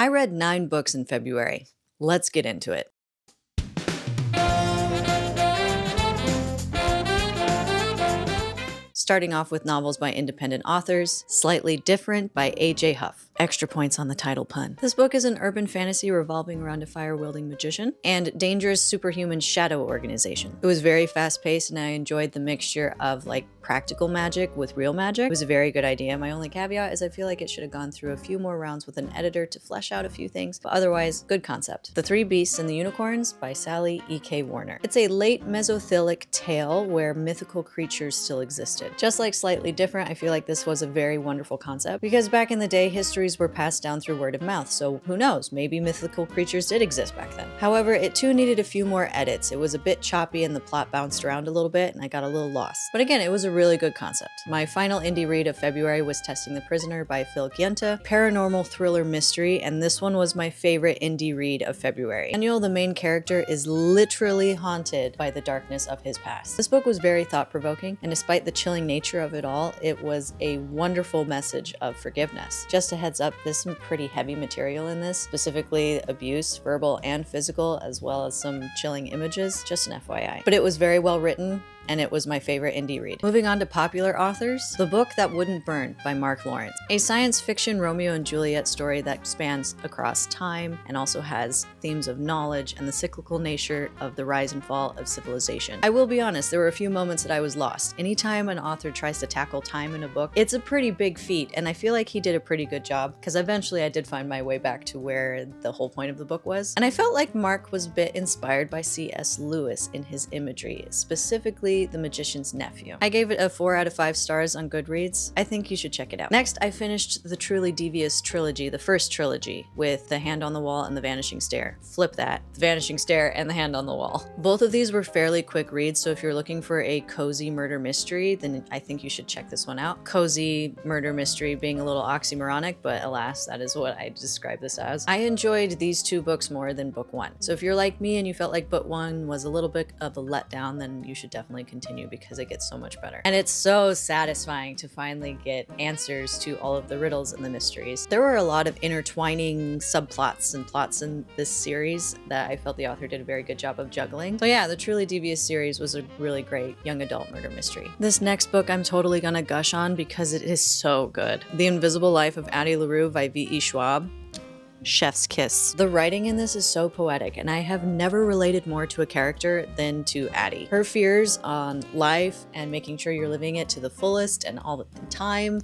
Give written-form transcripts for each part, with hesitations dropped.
I read 9 books in February. Let's get into it. Starting off with novels by independent authors, Slightly Different by A.J. Hough. Extra points on the title pun. This book is an urban fantasy revolving around a fire-wielding magician and dangerous superhuman shadow organization. It was very fast-paced and I enjoyed the mixture of like practical magic with real magic. It was a very good idea. My only caveat is I feel like it should have gone through a few more rounds with an editor to flesh out a few things, but otherwise, good concept. The Three Beasts and the Unicorns by Sally E.K. Warner. It's a late Mesothelic tale where mythical creatures still existed. Just like Slightly Different, I feel like this was a very wonderful concept because back in the day, histories were passed down through word of mouth, so who knows, maybe mythical creatures did exist back then. However, it too needed a few more edits. It was a bit choppy and the plot bounced around a little bit and I got a little lost. But again, it was a really good concept. My final indie read of February was Testing the Prisoner by Giunta, paranormal thriller mystery, and this one was my favorite indie read of February. Daniel, the main character, is literally haunted by the darkness of his past. This book was very thought-provoking, and despite the chilling nature of it all, it was a wonderful message of forgiveness. Just a heads up, there's some pretty heavy material in this, specifically abuse, verbal and physical, as well as some chilling images, just an FYI. But it was very well written, and it was my favorite indie read. Moving on to popular authors, The Book That Wouldn't Burn by Mark Lawrence. A science fiction Romeo and Juliet story that spans across time and also has themes of knowledge and the cyclical nature of the rise and fall of civilization. I will be honest, there were a few moments that I was lost. Anytime an author tries to tackle time in a book, it's a pretty big feat, and I feel like he did a pretty good job because eventually I did find my way back to where the whole point of the book was. And I felt like Mark was a bit inspired by C.S. Lewis in his imagery, specifically The Magician's Nephew. I gave it a 4 out of 5 stars on GoodReads. I think you should check it out. Next, I finished the Truly Devious trilogy, the first trilogy, with The Hand on the Wall and The Vanishing Stair. Flip that. The Vanishing Stair and The Hand on the Wall. Both of these were fairly quick reads, so if you're looking for a cozy murder mystery, then I think you should check this one out. Cozy murder mystery being a little oxymoronic, but alas, that is what I describe this as. I enjoyed these 2 books more than book 1. So if you're like me and you felt like book 1 was a little bit of a letdown, then you should definitely continue because it gets so much better. And it's so satisfying to finally get answers to all of the riddles and the mysteries. There were a lot of intertwining subplots and plots in this series that I felt the author did a very good job of juggling. So yeah, the Truly Devious series was a really great young adult murder mystery. This next book I'm totally gonna gush on because it is so good. The Invisible Life of Addie LaRue by V.E. Schwab. Chef's kiss. The writing in this is so poetic, and I have never related more to a character than to Addie. Her fears on life and making sure you're living it to the fullest and all the time.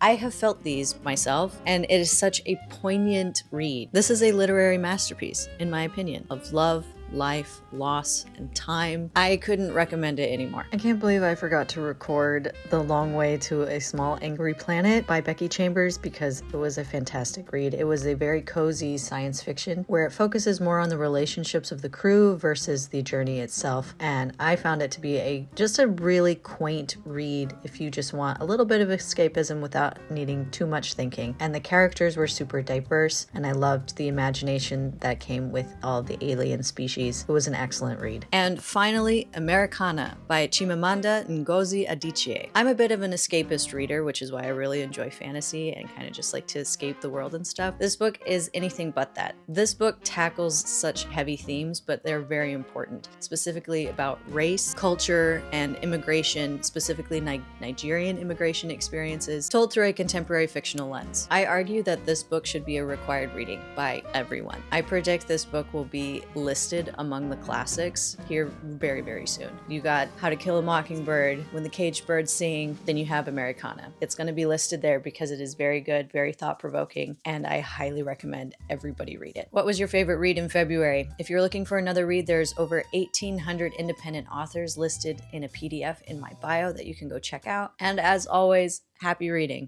I have felt these myself, and it is such a poignant read. This is a literary masterpiece, in my opinion, of love, life, loss, and time. I couldn't recommend it anymore. I can't believe I forgot to record The Long Way to a Small Angry Planet by Becky Chambers because it was a fantastic read. It was a very cozy science fiction where it focuses more on the relationships of the crew versus the journey itself, and I found it to be just a really quaint read if you just want a little bit of escapism without needing too much thinking. And the characters were super diverse, and I loved the imagination that came with all the alien species. It was an excellent read. And finally, Americana by Chimamana Ngozi Adichie. I'm a bit of an escapist reader, which is why I really enjoy fantasy and kind of just like to escape the world and stuff. This book is anything but that. This book tackles such heavy themes, but they're very important, specifically about race, culture, and immigration, specifically Nigerian immigration experiences, told through a contemporary fictional lens. I argue that this book should be a required reading by everyone. I predict this book will be listed among the classics here very, very soon. You got How to Kill a Mockingbird, When the Caged Birds Sing, then you have Americana. It's going to be listed there because it is very good, very thought-provoking, and I highly recommend everybody read it. What was your favorite read in February? If you're looking for another read, there's over 1,800 independent authors listed in a PDF in my bio that you can go check out. And as always, happy reading.